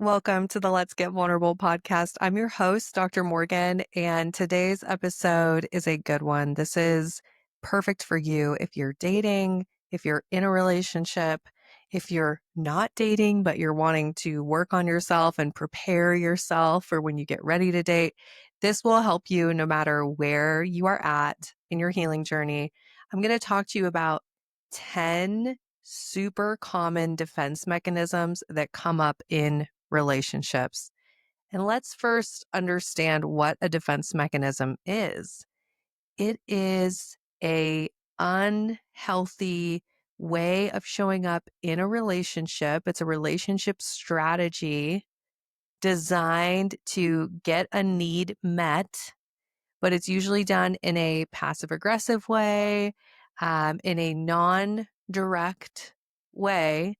Welcome to the Let's Get Vulnerable podcast. I'm your host, Dr. Morgan, and today's episode is a good one. This is perfect for you if you're dating, if you're in a relationship, if you're not dating, but you're wanting to work on yourself and prepare yourself for when you get ready to date. This will help you no matter where you are at in your healing journey. I'm going to talk to you about 10 super common defense mechanisms that come up in relationships. And let's first understand what a defense mechanism is. It is a unhealthy way of showing up in a relationship. It's a relationship strategy designed to get a need met, but it's usually done in a passive aggressive way, in a non-direct way.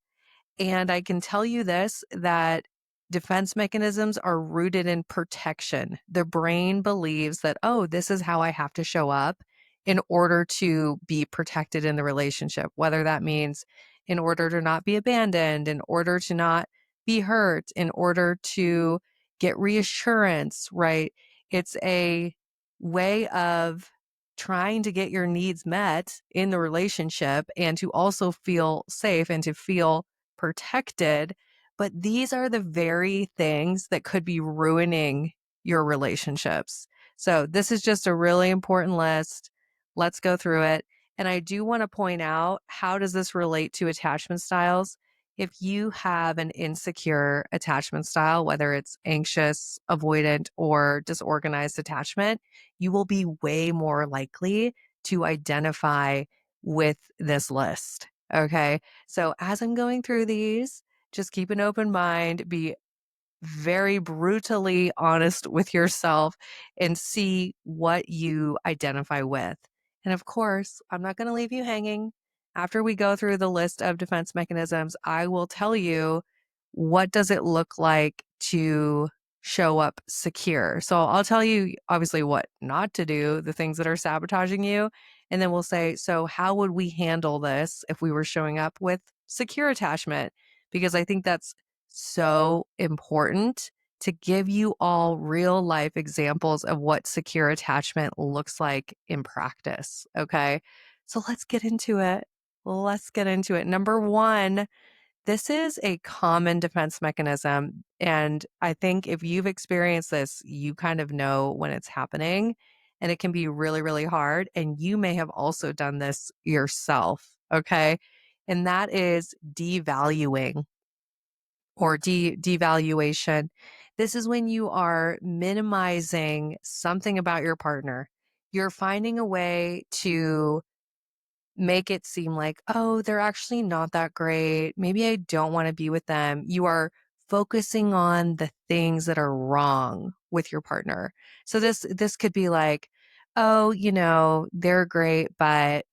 And I can tell you this, that defense mechanisms are rooted in protection. The brain believes that, oh, this is how I have to show up in order to be protected in the relationship, whether that means in order to not be abandoned, in order to not be hurt, in order to get reassurance, right? It's a way of trying to get your needs met in the relationship and to also feel safe and to feel protected, but these are the very things that could be ruining your relationships. So this is just a really important list. Let's go through it. And I do want to point out, how does this relate to attachment styles? If you have an insecure attachment style, whether it's anxious, avoidant, or disorganized attachment, you will be way more likely to identify with this list. Okay. So as I'm going through these, just keep an open mind, be very brutally honest with yourself and see what you identify with. And of course, I'm not going to leave you hanging. After we go through the list of defense mechanisms, I will tell you, what does it look like to show up secure. So I'll tell you obviously what not to do, the things that are sabotaging you. And then we'll say, so how would we handle this if we were showing up with secure attachment? Because I think that's so important to give you all real life examples of what secure attachment looks like in practice. Okay. So let's get into it. Let's get into it. Number one, this is a common defense mechanism. And I think if you've experienced this, you kind of know when it's happening, and it can be really, really hard. And you may have also done this yourself. Okay. And that is devaluing or devaluation. This is when you are minimizing something about your partner. You're finding a way to make it seem like, oh, they're actually not that great. Maybe I don't want to be with them. You are focusing on the things that are wrong with your partner. So this could be like, oh, they're great, but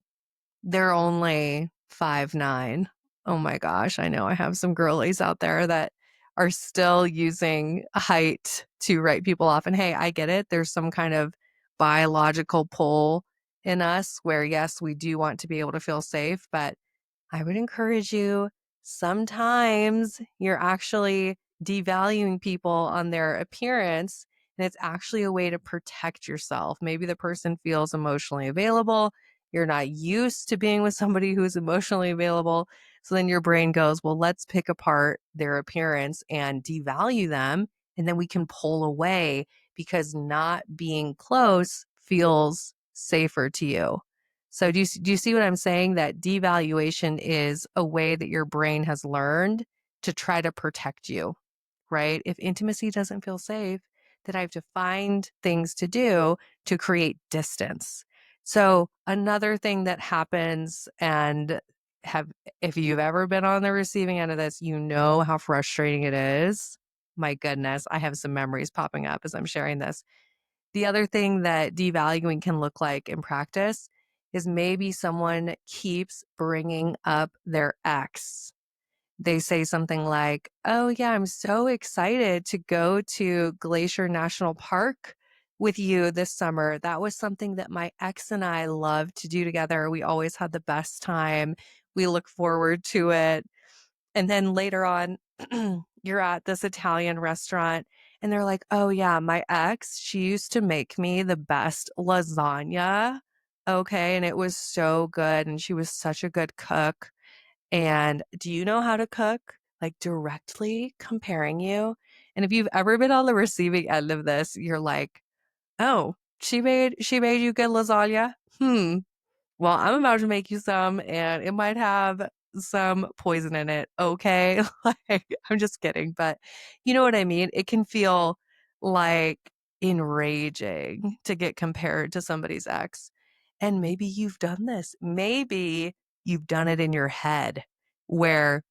they're only 5'9". Oh my gosh, I know I have some girlies out there that are still using height to write people off. And hey, I get it. There's some kind of biological pull in us where, yes, we do want to be able to feel safe, but I would encourage you, sometimes you're actually devaluing people on their appearance, and it's actually a way to protect yourself. Maybe the person feels emotionally available. You're not used to being with somebody who's emotionally available. So then your brain goes, well, let's pick apart their appearance and devalue them. And then we can pull away because not being close feels safer to you. So do you see what I'm saying? That devaluation is a way that your brain has learned to try to protect you, right? If intimacy doesn't feel safe, then I have to find things to do to create distance. So another thing that happens, and if you've ever been on the receiving end of this, you know how frustrating it is. My goodness, I have some memories popping up as I'm sharing this. The other thing that devaluing can look like in practice is maybe someone keeps bringing up their ex. They say something like, oh, yeah, I'm so excited to go to Glacier National Park with you this summer. That was something that my ex and I loved to do together. We always had the best time. We look forward to it. And then later on, you're at this Italian restaurant and they're like, "Oh yeah, my ex, she used to make me the best lasagna." Okay, and it was so good and she was such a good cook. And do you know how to cook? Like directly comparing you. And if you've ever been on the receiving end of this, you're like, "Oh, she made you good lasagna? Hmm. Well, I'm about to make you some and it might have some poison in it, okay?" Like, I'm just kidding, but you know what I mean? It can feel like enraging to get compared to somebody's ex. And maybe you've done this. Maybe you've done it in your head where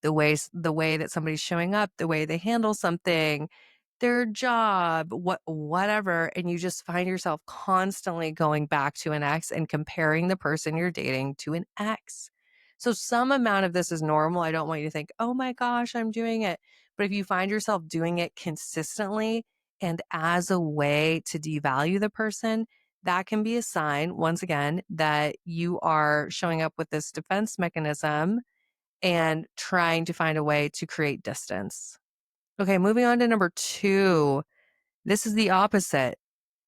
the way that somebody's showing up, the way they handle something, their job, whatever, and you just find yourself constantly going back to an ex and comparing the person you're dating to an ex. So some amount of this is normal. I don't want you to think, "Oh my gosh, I'm doing it." But if you find yourself doing it consistently and as a way to devalue the person, that can be a sign, once again, that you are showing up with this defense mechanism and trying to find a way to create distance. Okay, moving on to number 2. This is the opposite.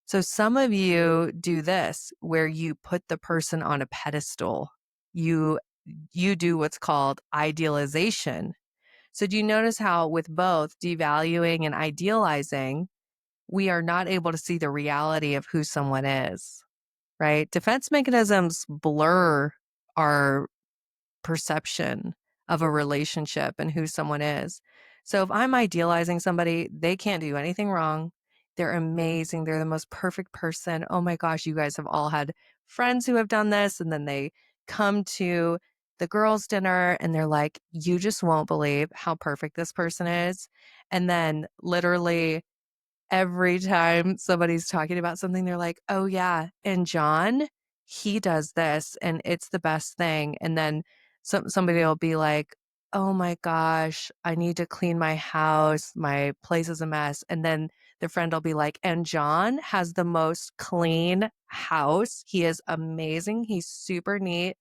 So some of you do this where you put the person on a pedestal. You you do what's called idealization. So do you notice how with both devaluing and idealizing, we are not able to see the reality of who someone is, right? Defense mechanisms blur our perception of a relationship and who someone is. So if I'm idealizing somebody, they can't do anything wrong. They're amazing. They're the most perfect person. Oh my gosh, you guys have all had friends who have done this. And then they come to the girls' dinner and they're like, "You just won't believe how perfect this person is." And then literally every time somebody's talking about something, they're like, "Oh, yeah. And John, he does this and it's the best thing." And then somebody will be like, "Oh my gosh, I need to clean my house. My place is a mess." And then the friend will be like, "And John has the most clean house. He is amazing. He's super neat."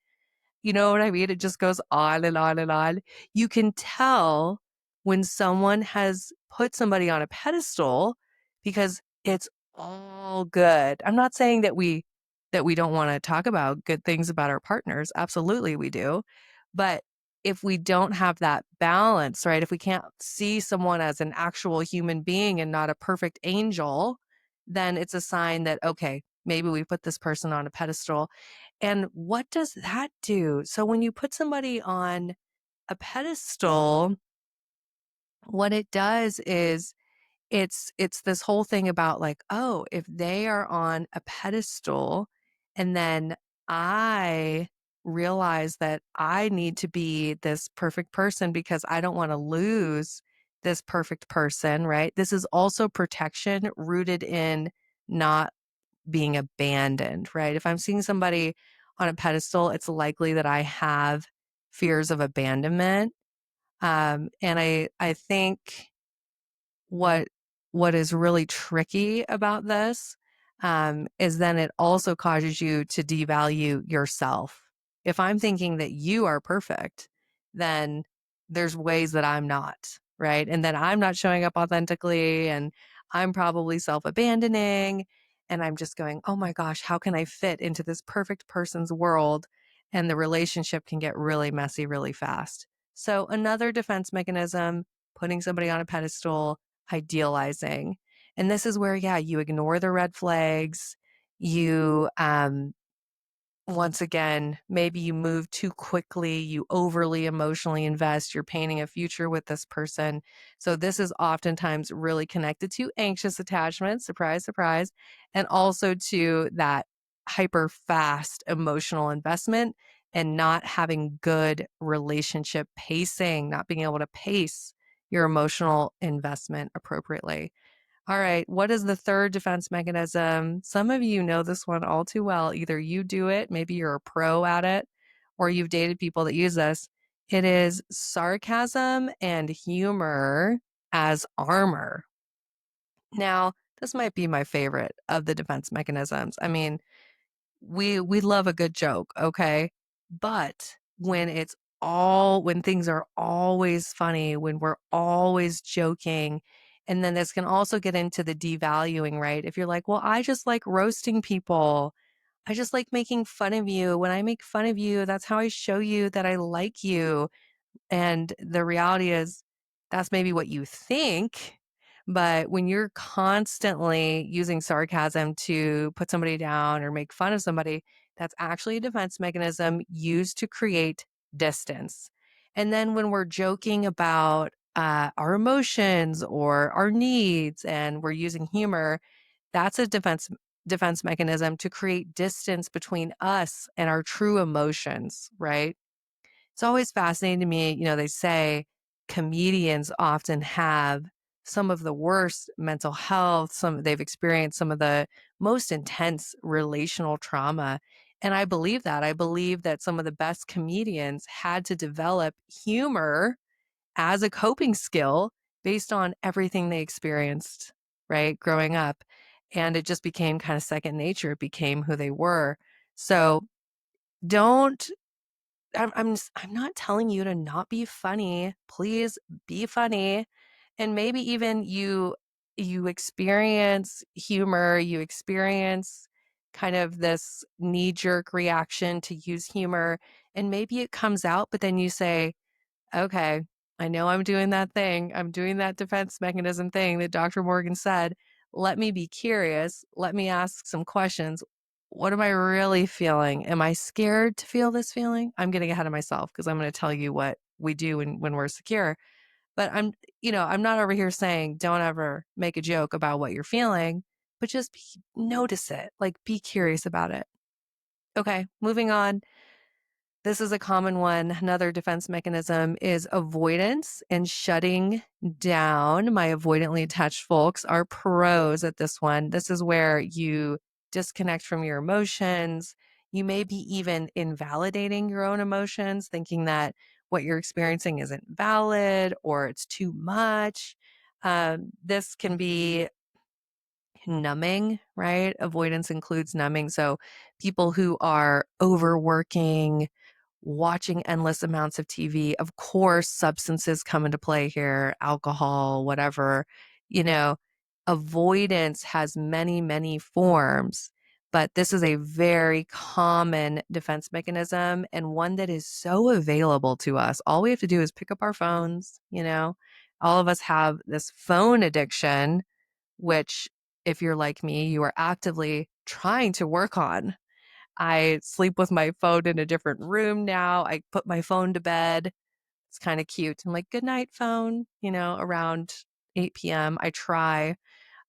You know what I mean? It just goes on and on and on. You can tell when someone has put somebody on a pedestal because it's all good. I'm not saying that we don't want to talk about good things about our partners. Absolutely we do. But if we don't have that balance, right? If we can't see someone as an actual human being and not a perfect angel, then it's a sign that okay, maybe we put this person on a pedestal. And what does that do? So when you put somebody on a pedestal, what it does is it's this whole thing about like, oh, if they are on a pedestal and then I realize that I need to be this perfect person because I don't want to lose this perfect person, right? This is also protection rooted in not being abandoned, right? If I'm seeing somebody on a pedestal, it's likely that I have fears of abandonment. And I think what what is really tricky about this is then it also causes you to devalue yourself. If I'm thinking that you are perfect, then there's ways that I'm not, right? And then I'm not showing up authentically and I'm probably self-abandoning and I'm just going, "Oh my gosh, how can I fit into this perfect person's world?" And the relationship can get really messy really fast. So another defense mechanism, putting somebody on a pedestal, idealizing. And this is where, yeah, you ignore the red flags. You, once again, maybe you move too quickly, you overly emotionally invest, you're painting a future with this person. So, this is oftentimes really connected to anxious attachment, surprise, surprise, and also to that hyper fast emotional investment and not having good relationship pacing, not being able to pace your emotional investment appropriately. All right. What is the third defense mechanism? Some of you know this one all too well. Either you do it, maybe you're a pro at it, or you've dated people that use this. It is sarcasm and humor as armor. Now, this might be my favorite of the defense mechanisms. I mean, we love a good joke, okay? But when it's when things are always funny, when we're always joking. And then this can also get into the devaluing, right? If you're like, well, I just like roasting people. I just like making fun of you. When I make fun of you, that's how I show you that I like you. And the reality is, that's maybe what you think. But when you're constantly using sarcasm to put somebody down or make fun of somebody, that's actually a defense mechanism used to create distance. And then when we're joking about our emotions or our needs and we're using humor, that's a defense mechanism to create distance between us and our true emotions, right? It's always fascinating to me. They say comedians often have some of the worst mental health, they've experienced some of the most intense relational trauma. And I believe that. I believe that some of the best comedians had to develop humor as a coping skill based on everything they experienced, right, growing up. And it just became kind of second nature. It became who they were. So don't I'm not telling you to not be funny. Please be funny. And maybe even you experience humor, you experience kind of this knee-jerk reaction to use humor, and maybe it comes out, but then you say, okay, I know I'm doing that thing. I'm doing that defense mechanism thing that Dr. Morgan said. Let me be curious. Let me ask some questions. What am I really feeling? Am I scared to feel this feeling? I'm getting ahead of myself because I'm going to tell you what we do when we're secure. But I'm not over here saying don't ever make a joke about what you're feeling, but just notice it. Like be curious about it. Okay, moving on. This is a common one. Another defense mechanism is avoidance and shutting down. My avoidantly attached folks are pros at this one. This is where you disconnect from your emotions. You may be even invalidating your own emotions, thinking that what you're experiencing isn't valid or it's too much. This can be numbing, right? Avoidance includes numbing. So people who are overworking, watching endless amounts of TV. Of course, substances come into play here, alcohol, whatever. You know, avoidance has many, many forms, but this is a very common defense mechanism and one that is so available to us. All we have to do is pick up our phones. All of us have this phone addiction, which, if you're like me, you are actively trying to work on. I sleep with my phone in a different room now. I put my phone to bed. It's kind of cute. I'm like, good night, phone, around 8 p.m. I try.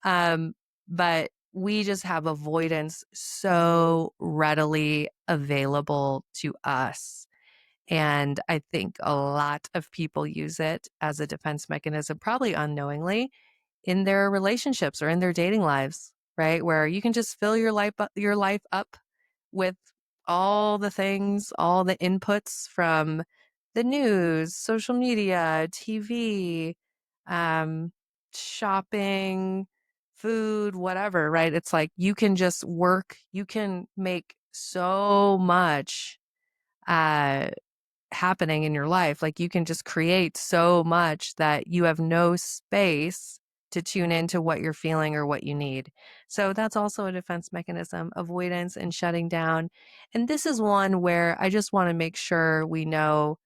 Um, but we just have avoidance so readily available to us. And I think a lot of people use it as a defense mechanism, probably unknowingly, in their relationships or in their dating lives, right? Where you can just fill your life up with all the things, all the inputs from the news, social media, TV, um, shopping, food, whatever, right? It's like you can just work, you can make so much uh happening in your life. Like you can just create so much that you have no space to tune into what you're feeling or what you need. So that's also a defense mechanism, avoidance and shutting down. And this is one where I just want to make sure we know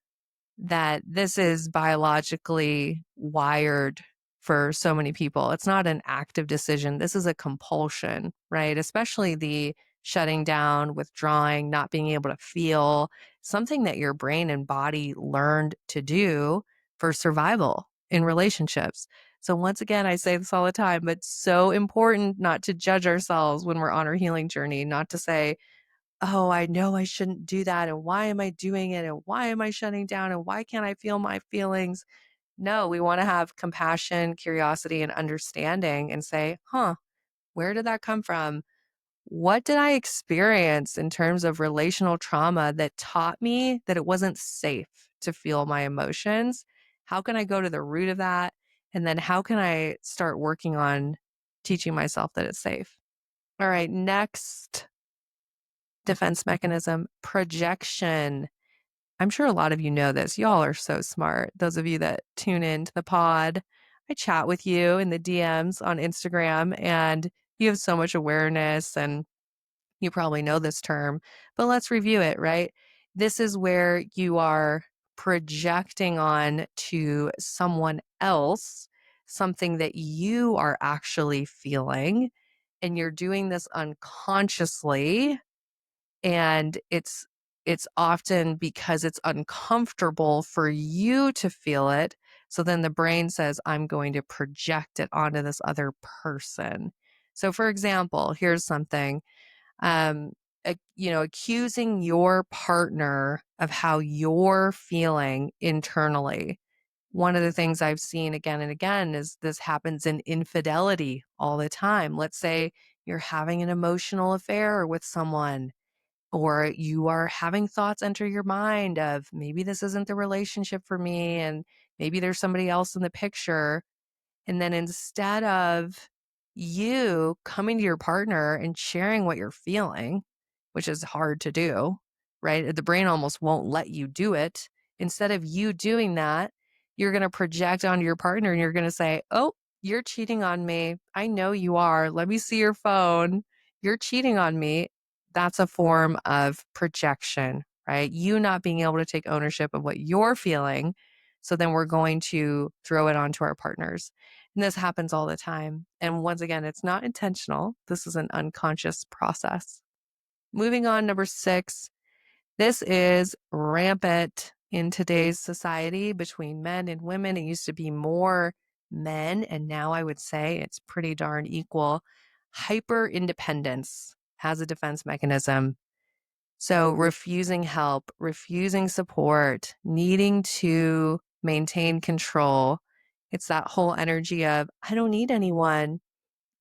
that this is biologically wired for so many people. It's not an active decision. This is a compulsion, right? Especially the shutting down, withdrawing, not being able to feel, something that your brain and body learned to do for survival in relationships. So once again, I say this all the time, but so important not to judge ourselves when we're on our healing journey, not to say, oh, I know I shouldn't do that. And why am I doing it? And why am I shutting down? And why can't I feel my feelings? No, we want to have compassion, curiosity, and understanding and say, where did that come from? What did I experience in terms of relational trauma that taught me that it wasn't safe to feel my emotions? How can I go to the root of that? And then how can I start working on teaching myself that it's safe? All right, next defense mechanism, projection. I'm sure a lot of you know this. Y'all are so smart. Those of you that tune into the pod, I chat with you in the DMs on Instagram, and you have so much awareness, and you probably know this term, but let's review it, right? This is where you are projecting on to someone else something that you are actually feeling, and you're doing this unconsciously, and it's often because it's uncomfortable for you to feel it. So then the brain says, I'm going to project it onto this other person. So for example, here's something, accusing your partner of how you're feeling internally. One of the things I've seen again and again is this happens in infidelity all the time. Let's say you're having an emotional affair with someone, or you are having thoughts enter your mind of maybe this isn't the relationship for me, and maybe there's somebody else in the picture. And then instead of you coming to your partner and sharing what you're feeling, which is hard to do, right? The brain almost won't let you do it. Instead of you doing that, you're going to project onto your partner and you're going to say, oh, you're cheating on me. I know you are. Let me see your phone. You're cheating on me. That's a form of projection, right? You not being able to take ownership of what you're feeling. So then we're going to throw it onto our partners. And this happens all the time. And once again, it's not intentional. This is an unconscious process. Moving on, number 6, this is rampant in today's society between men and women. It used to be more men, and now I would say it's pretty darn equal. Hyper independence has a defense mechanism. So refusing help, refusing support, needing to maintain control. It's that whole energy of, I don't need anyone.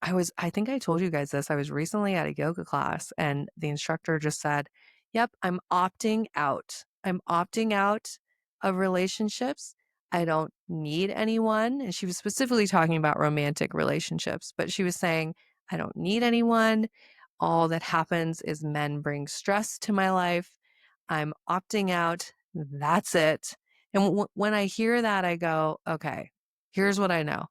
I think I told you guys this. I was recently at a yoga class and the instructor just said, yep, I'm opting out. I'm opting out of relationships. I don't need anyone. And she was specifically talking about romantic relationships, but she was saying, I don't need anyone. All that happens is men bring stress to my life. I'm opting out. That's it. And when I hear that, I go, okay, here's what I know.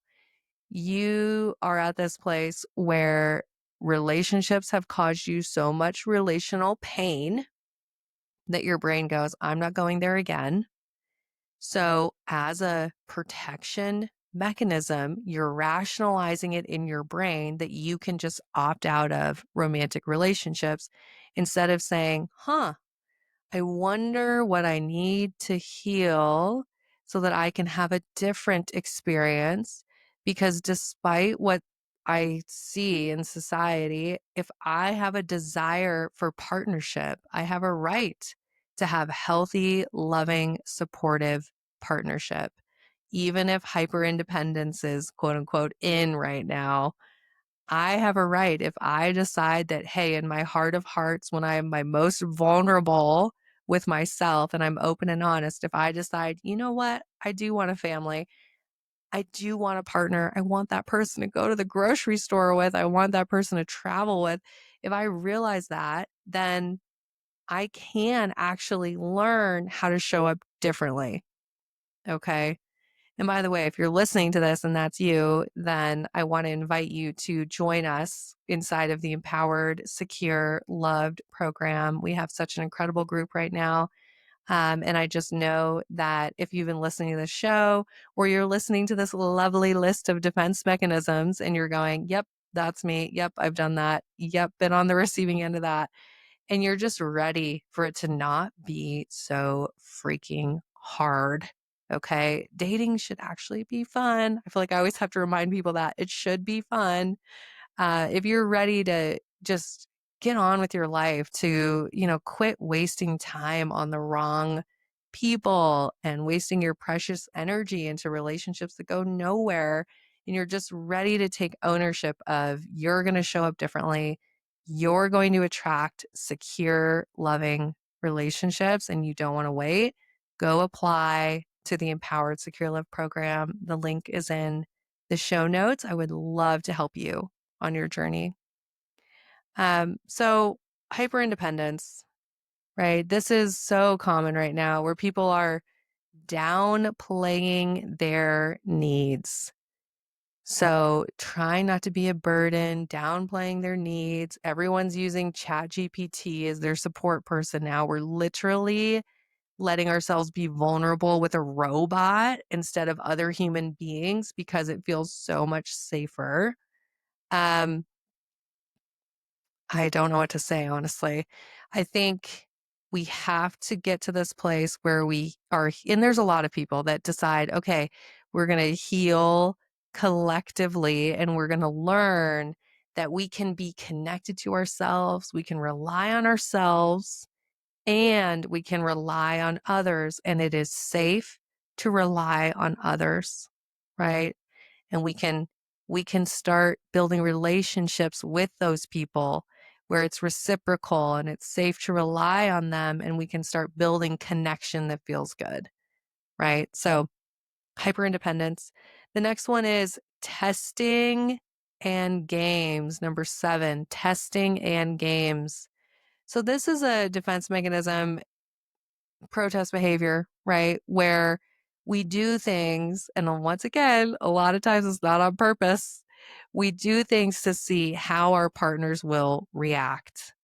You are at this place where relationships have caused you so much relational pain that your brain goes, I'm not going there again. So, as a protection mechanism, you're rationalizing it in your brain that you can just opt out of romantic relationships instead of saying, I wonder what I need to heal so that I can have a different experience. Because despite what I see in society, if I have a desire for partnership, I have a right to have healthy, loving, supportive partnership. Even if hyper independence is quote unquote in right now, I have a right if I decide that, hey, in my heart of hearts, when I am my most vulnerable with myself and I'm open and honest, if I decide, you know what, I do want a family, I do want a partner, I want that person to go to the grocery store with, I want that person to travel with. If I realize that, then I can actually learn how to show up differently. Okay. And by the way, if you're listening to this and that's you, then I want to invite you to join us inside of the Empowered, Secure, Loved program. We have such an incredible group right now. And I just know that if you've been listening to the show or you're listening to this lovely list of defense mechanisms and you're going, yep, that's me. Yep, I've done that. Yep, been on the receiving end of that. And you're just ready for it to not be so freaking hard. Okay. Dating should actually be fun. I feel like I always have to remind people that it should be fun. If you're ready to just get on with your life, to, quit wasting time on the wrong people and wasting your precious energy into relationships that go nowhere, and you're just ready to take ownership of you're going to show up differently, you're going to attract secure, loving relationships, and you don't want to wait, go apply to the Empowered Secure Love program. The link is in the show notes. I would love to help you on your journey. So hyper independence, right? This is so common right now where people are downplaying their needs. So trying not to be a burden, downplaying their needs. Everyone's using ChatGPT as their support person now. We're literally letting ourselves be vulnerable with a robot instead of other human beings because it feels so much safer. Um, I don't know what to say, honestly. I think we have to get to this place where we are, and there's a lot of people that decide, okay, we're going to heal collectively and we're going to learn that we can be connected to ourselves, we can rely on ourselves, and we can rely on others. And it is safe to rely on others, right? And we can start building relationships with those people where it's reciprocal and it's safe to rely on them, and we can start building connection that feels good, right? So hyper independence. The next one is testing and games. Number 7, testing and games. So this is a defense mechanism, protest behavior, right? Where we do things, and once again, a lot of times it's not on purpose. We do things to see how our partners will react.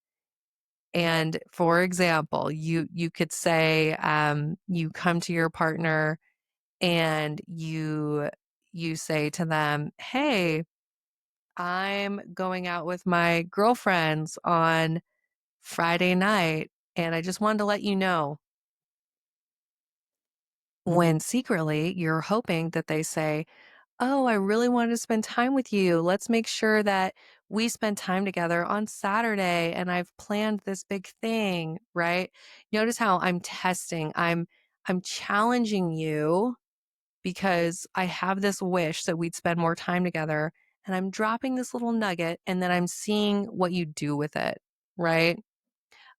And for example, you could say, you come to your partner and you say to them, "Hey, I'm going out with my girlfriends on Friday night, and I just wanted to let you know." When secretly you're hoping that they say, "Oh, I really wanted to spend time with you. Let's make sure that we spend time together on Saturday, and I've planned this big thing," right? Notice how I'm testing. I'm challenging you because I have this wish that we'd spend more time together, and I'm dropping this little nugget, and then I'm seeing what you do with it, right?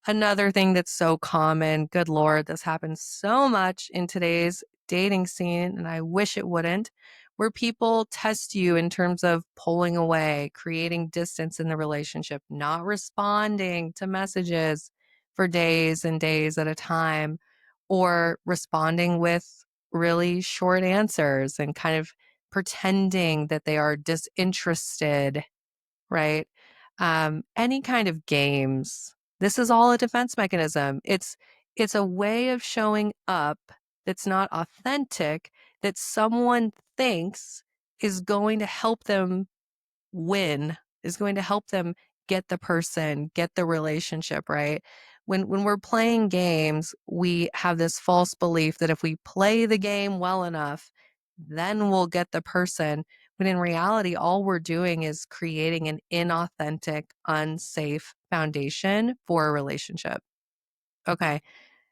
Another thing that's so common, good Lord, this happens so much in today's dating scene, and I wish it wouldn't, where people test you in terms of pulling away, creating distance in the relationship, not responding to messages for days and days at a time, or responding with really short answers and kind of pretending that they are disinterested, right? Any kind of games. This is all a defense mechanism. It's a way of showing up that's not authentic, that someone thinks is going to help them win, is going to help them get the person, get the relationship, right? When we're playing games, we have this false belief that if we play the game well enough, then we'll get the person. When in reality, all we're doing is creating an inauthentic, unsafe foundation for a relationship. Okay.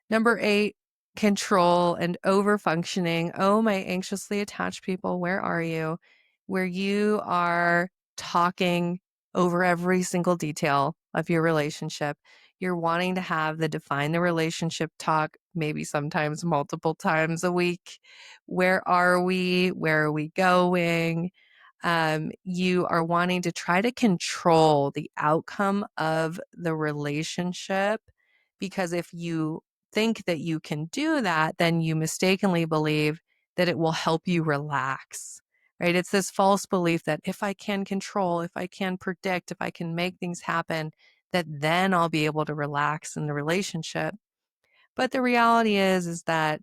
Number 8, control and over functioning. Oh, my anxiously attached people, where are you? Where you are talking over every single detail of your relationship. You're wanting to have the define the relationship talk, maybe sometimes multiple times a week. Where are we? Where are we going? You are wanting to try to control the outcome of the relationship, because if you think that you can do that, then you mistakenly believe that it will help you relax, right? It's this false belief that if I can control, if I can predict, if I can make things happen, that then I'll be able to relax in the relationship. But the reality is that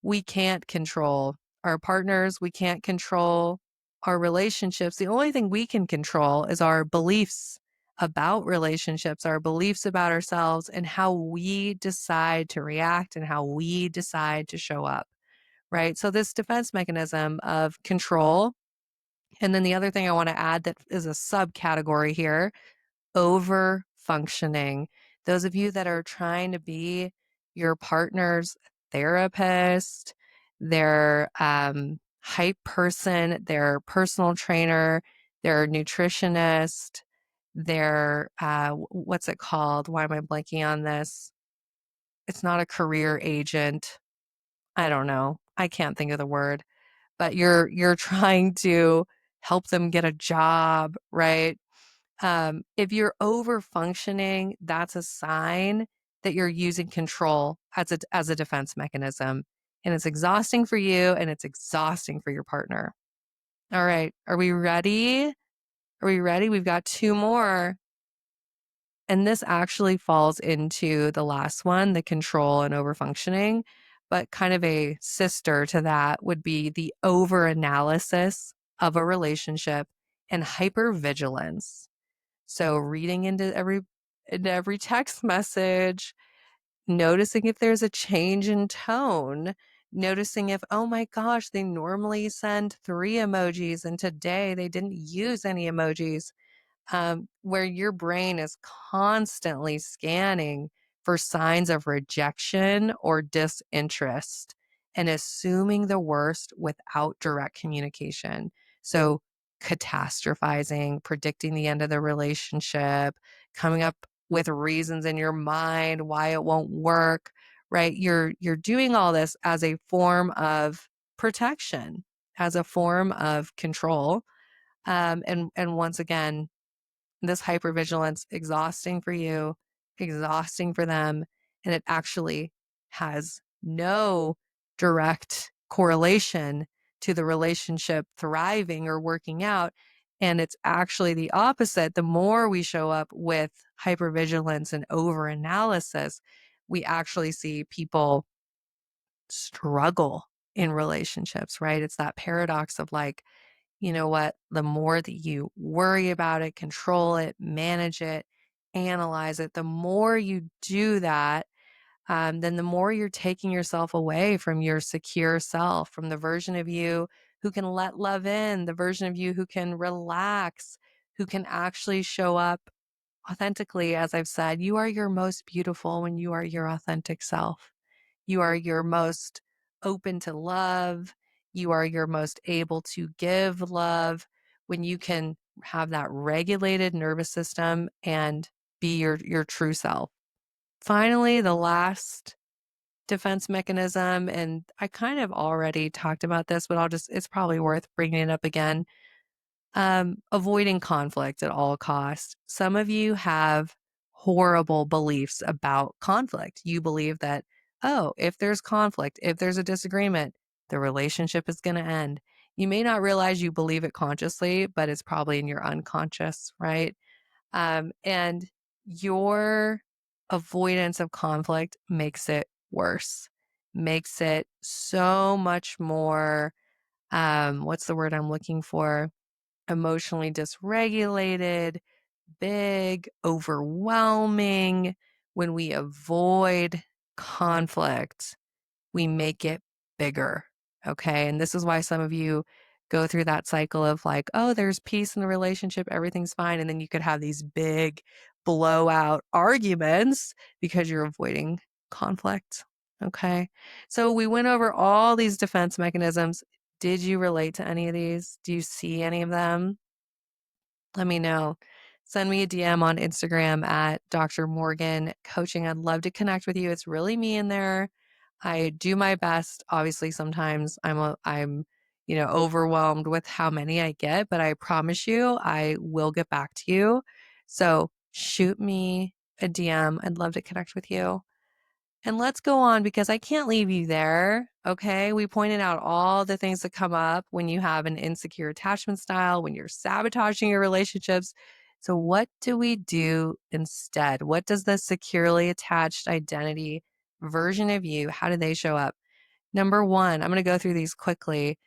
we can't control our partners. We can't control our relationships. The only thing we can control is our beliefs about relationships, our beliefs about ourselves, and how we decide to react and how we decide to show up, right? So, this defense mechanism of control. And then the other thing I want to add that is a subcategory here, over functioning. Those of you that are trying to be your partner's therapist, their hype person, their personal trainer, their nutritionist, their what's it called? Why am I blanking on this? It's not a career agent. I don't know. I can't think of the word. But you're trying to help them get a job, right? If you're over functioning, that's a sign that you're using control as a defense mechanism. And it's exhausting for you and it's exhausting for your partner. All right. Are we ready? Are we ready? We've got two more. And this actually falls into the last one, the control and overfunctioning, but kind of a sister to that would be the overanalysis of a relationship and hypervigilance. So reading into every text message, noticing if there's a change in tone, noticing if, oh my gosh, they normally send 3 emojis and today they didn't use any emojis, where your brain is constantly scanning for signs of rejection or disinterest and assuming the worst without direct communication. So, catastrophizing, predicting the end of the relationship, coming up with reasons in your mind why it won't work, right? You're doing all this as a form of protection, as a form of control. And once again, this hypervigilance exhausting for you, exhausting for them, and it actually has no direct correlation to the relationship thriving or working out. And it's actually the opposite. The more we show up with hypervigilance and overanalysis, we actually see people struggle in relationships, right? It's that paradox of like, you know what? The more that you worry about it, control it, manage it, analyze it, the more you do that, then the more you're taking yourself away from your secure self, from the version of you who can let love in, the version of you who can relax, who can actually show up authentically. As I've said, you are your most beautiful when you are your authentic self. You are your most open to love. You are your most able to give love when you can have that regulated nervous system and be your true self. Finally, the last defense mechanism, and I kind of already talked about this, but it's probably worth bringing it up again. Avoiding conflict at all costs. Some of you have horrible beliefs about conflict. You believe that, oh, if there's conflict, if there's a disagreement, the relationship is going to end. You may not realize you believe it consciously, but it's probably in your unconscious, right? And your avoidance of conflict makes it worse, makes it so much more, what's the word I'm looking for? Emotionally dysregulated, big, overwhelming. When we avoid conflict, we make it bigger. Okay. And this is why some of you go through that cycle of like, oh, there's peace in the relationship, everything's fine. And then you could have these big blowout arguments because you're avoiding conflict. Okay. So we went over all these defense mechanisms. Did you relate to any of these? Do you see any of them? Let me know. Send me a DM on Instagram at Dr. Morgan Coaching. I'd love to connect with you. It's really me in there. I do my best. Obviously, sometimes I'm overwhelmed with how many I get, but I promise you I will get back to you. So shoot me a DM. I'd love to connect with you. And let's go on because I can't leave you there. Okay. We pointed out all the things that come up when you have an insecure attachment style, when you're sabotaging your relationships. So, what do we do instead? What does the securely attached identity version of you, how do they show up? Number one, I'm going to go through these quickly.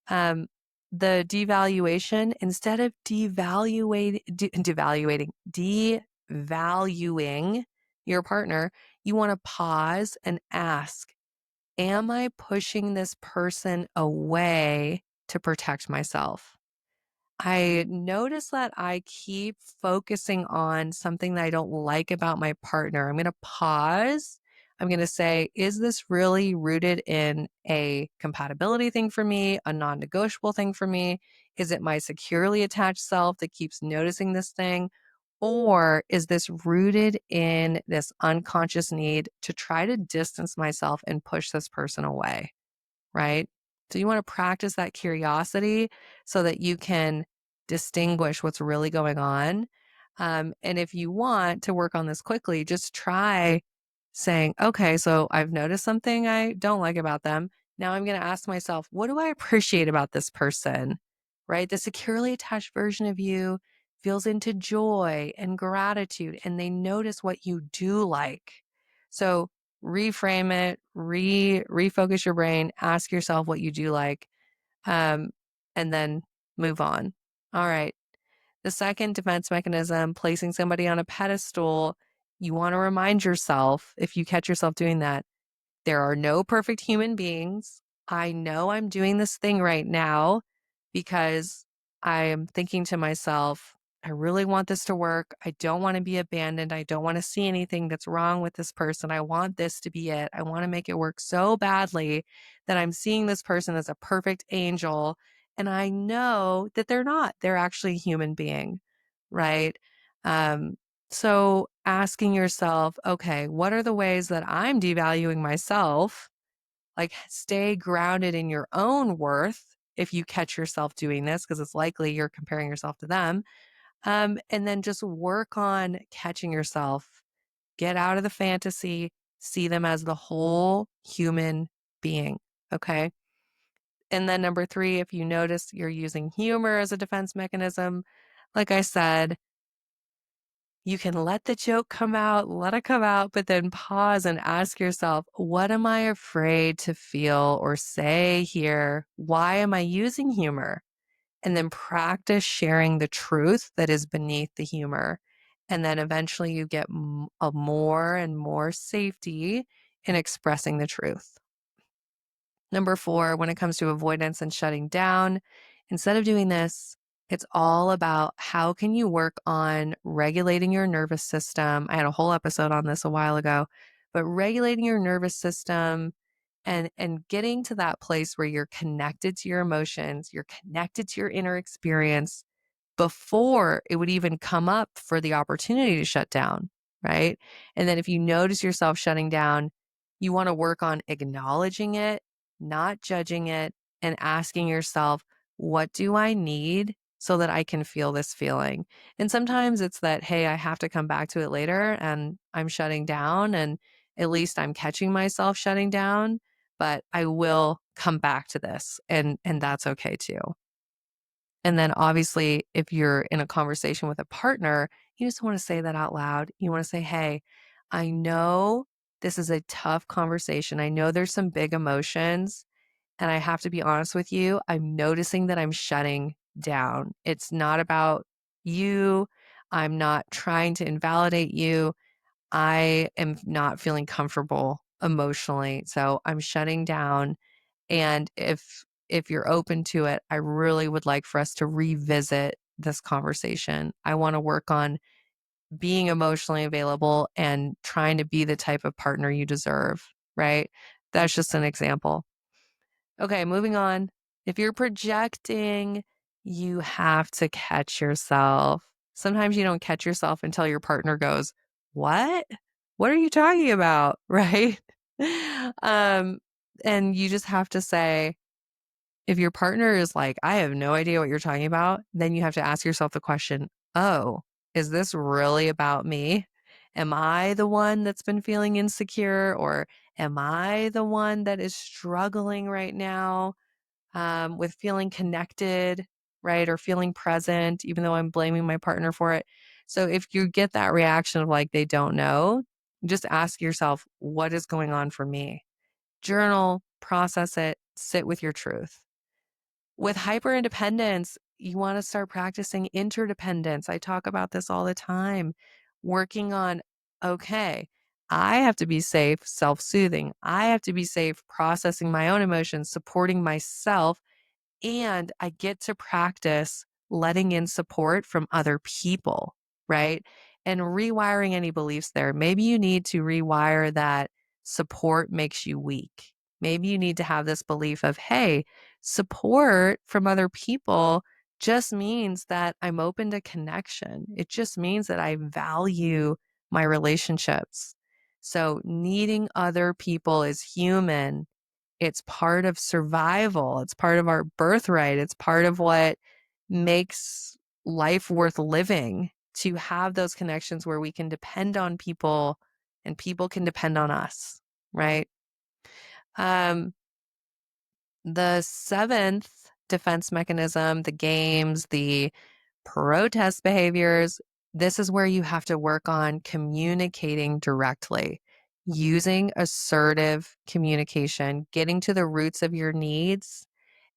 Um, the devaluation, instead of devaluing your partner, you want to pause and ask, am I pushing this person away to protect myself? I notice that I keep focusing on something that I don't like about my partner. I'm going to pause. I'm going to say, is this really rooted in a compatibility thing for me, a non negotiable thing for me? Is it my securely attached self that keeps noticing this thing? Or is this rooted in this unconscious need to try to distance myself and push this person away? Right? So you want to practice that curiosity so that you can distinguish what's really going on. And if you want to work on this quickly, just try saying, okay, so I've noticed something I don't like about them. Now I'm going to ask myself, what do I appreciate about this person? Right? The securely attached version of you feels into joy and gratitude, and they notice what you do like. So reframe it, refocus your brain, ask yourself what you do like, and then move on. All right. The second defense mechanism, placing somebody on a pedestal, you want to remind yourself, if you catch yourself doing that, there are no perfect human beings. I know I'm doing this thing right now because I am thinking to myself, I really want this to work. I don't want to be abandoned. I don't want to see anything that's wrong with this person. I want this to be it. I want to make it work so badly that I'm seeing this person as a perfect angel. And I know that they're not. They're actually a human being, right? Um, so asking yourself, okay, what are the ways that I'm devaluing myself? Like stay grounded in your own worth if you catch yourself doing this, because it's likely you're comparing yourself to them. And then just work on catching yourself, get out of the fantasy, see them as the whole human being. Okay. And then number 3, if you notice you're using humor as a defense mechanism, like I said, you can let the joke come out, let it come out, but then pause and ask yourself, what am I afraid to feel or say here? Why am I using humor? And then practice sharing the truth that is beneath the humor. And then eventually you get a more and more safety in expressing the truth. Number 4, when it comes to avoidance and shutting down, instead of doing this, it's all about how can you work on regulating your nervous system. I had a whole episode on this a while ago, but regulating your nervous system and getting to that place where you're connected to your emotions, you're connected to your inner experience before it would even come up for the opportunity to shut down, right? And then if you notice yourself shutting down, you want to work on acknowledging it, not judging it, and asking yourself, what do I need so that I can feel this feeling? And sometimes it's that, hey, I have to come back to it later and I'm shutting down, and at least I'm catching myself shutting down, but I will come back to this, and that's okay too. And then obviously, if you're in a conversation with a partner, you just want to say that out loud. You want to say, hey, I know this is a tough conversation. I know there's some big emotions. And I have to be honest with you, I'm noticing that I'm shutting down. It's not about you. I'm not trying to invalidate you. I am not feeling comfortable emotionally. So I'm shutting down. And if you're open to it, I really would like for us to revisit this conversation. I want to work on being emotionally available and trying to be the type of partner you deserve, right? That's just an example. Okay, moving on. If you're projecting, you have to catch yourself. Sometimes you don't catch yourself until your partner goes, "What? What are you talking about?" Right? Um, and you just have to say, if your partner is like, I have no idea what you're talking about, then you have to ask yourself the question, oh, is this really about me? Am I the one that's been feeling insecure, or am I the one that is struggling right now with feeling connected, right? Or feeling present, even though I'm blaming my partner for it. So if you get that reaction of like they don't know, just ask yourself, what is going on for me? Journal, process it, sit with your truth. With hyper independence, you want to start practicing interdependence. I talk about this all the time. Working on, okay, I have to be safe, self soothing. I have to be safe, processing my own emotions, supporting myself, and I get to practice letting in support from other people, right? And rewiring any beliefs there. Maybe you need to rewire that support makes you weak. Maybe you need to have this belief of, hey, support from other people just means that I'm open to connection. It just means that I value my relationships. So needing other people is human. It's part of survival. It's part of our birthright. It's part of what makes life worth living, to have those connections where we can depend on people and people can depend on us, right? Um, the seventh defense mechanism, the games, the protest behaviors, this is where you have to work on communicating directly, using assertive communication, getting to the roots of your needs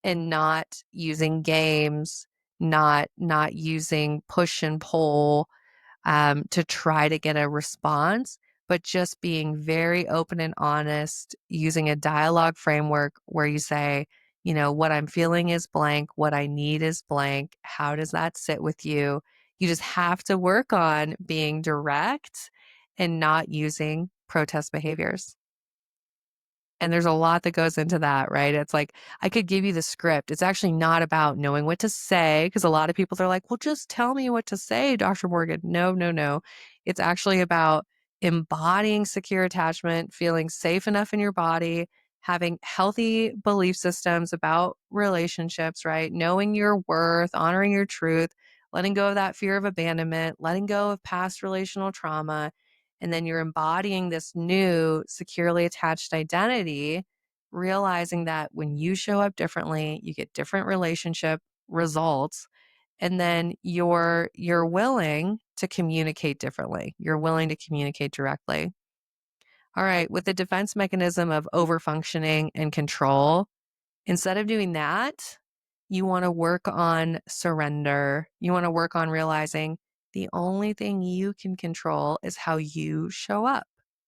and not using games, not using push and pull to try to get a response, but just being very open and honest, using a dialogue framework where you say, what I'm feeling is blank, what I need is blank. How does that sit with you? You just have to work on being direct and not using protest behaviors. And there's a lot that goes into that, right? It's like, I could give you the script. It's actually not about knowing what to say, because a lot of people, they're like, well, just tell me what to say, Dr. Morgan. No, no, no. It's actually about embodying secure attachment, feeling safe enough in your body, having healthy belief systems about relationships, right? Knowing your worth, honoring your truth, letting go of that fear of abandonment, letting go of past relational trauma, and then you're embodying this new securely attached identity, realizing that when you show up differently, you get different relationship results. And then you're willing to communicate differently. You're willing to communicate directly. All right, with the defense mechanism of overfunctioning and control, instead of doing that, you want to work on surrender. You want to work on realizing the only thing you can control is how you show up.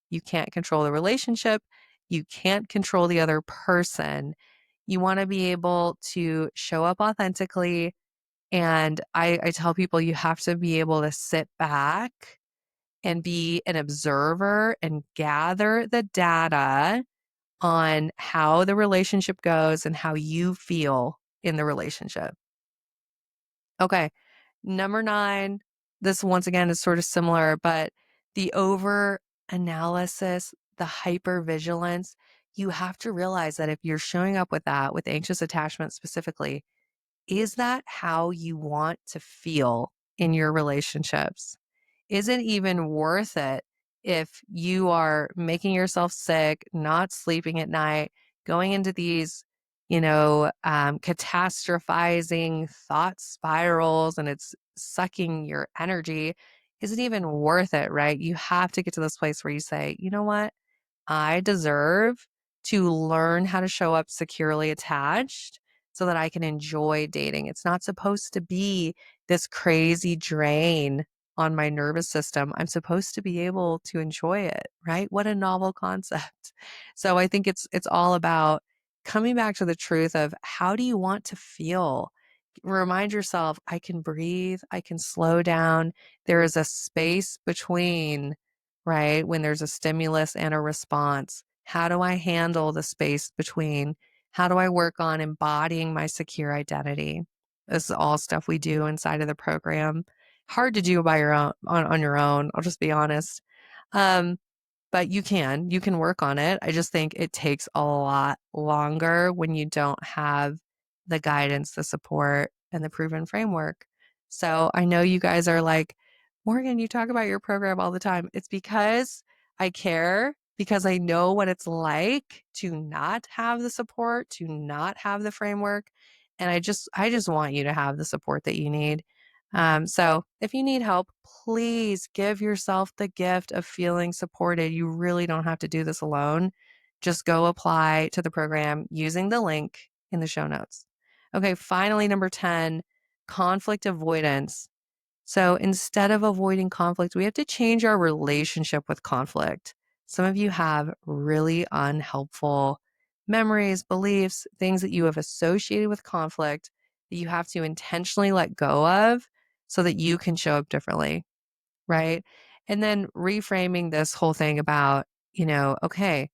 You can't control the relationship. You can't control the other person. You want to be able to show up authentically. And I tell people you have to be able to sit back and be an observer and gather the data on how the relationship goes and how you feel in the relationship. Okay, number 9, this once again is sort of similar, but the over analysis, the hypervigilance, you have to realize that if you're showing up with that, with anxious attachment specifically, is that how you want to feel in your relationships? Is it even worth it if you are making yourself sick, not sleeping at night, going into these, catastrophizing thought spirals and it's sucking your energy? Is it even worth it, right? You have to get to this place where you say, you know what? I deserve to learn how to show up securely attached so that I can enjoy dating. It's not supposed to be this crazy drain on my nervous system. I'm supposed to be able to enjoy it, right? What a novel concept. So I think it's all about coming back to the truth of how do you want to feel? Remind yourself, I can breathe, I can slow down. There is a space between, right? When there's a stimulus and a response, how do I handle the space between? How do I work on embodying my secure identity? This is all stuff we do inside of the program. Hard to do by your own on your own. I'll just be honest. Um, but you can work on it. I just think it takes a lot longer when you don't have the guidance, the support, and the proven framework. So I know you guys are like, Morgan, you talk about your program all the time. It's because I care, because I know what it's like to not have the support, to not have the framework. And I just want you to have the support that you need. So if you need help, please give yourself the gift of feeling supported. You really don't have to do this alone. Just go apply to the program using the link in the show notes. Okay, finally, number 10, conflict avoidance. So instead of avoiding conflict, we have to change our relationship with conflict. Some of you have really unhelpful memories, beliefs, things that you have associated with conflict that you have to intentionally let go of so that you can show up differently, right? And then reframing this whole thing about, okay,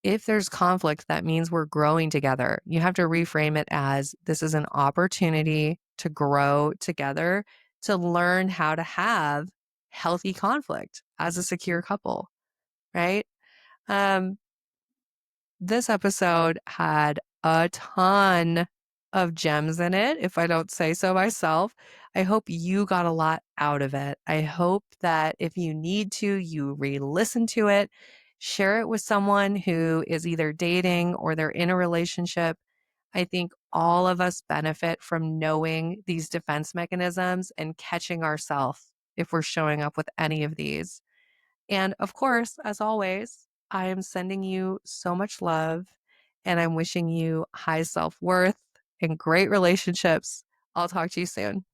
if there's conflict, that means we're growing together. You have to reframe it as this is an opportunity to grow together, to learn how to have healthy conflict as a secure couple, right? Um, this episode had a ton of gems in it, if I don't say so myself. I hope you got a lot out of it. I hope that if you need to, you re-listen to it, share it with someone who is either dating or they're in a relationship. I think all of us benefit from knowing these defense mechanisms and catching ourselves if we're showing up with any of these. And of course, as always, I am sending you so much love and I'm wishing you high self worth and great relationships. I'll talk to you soon.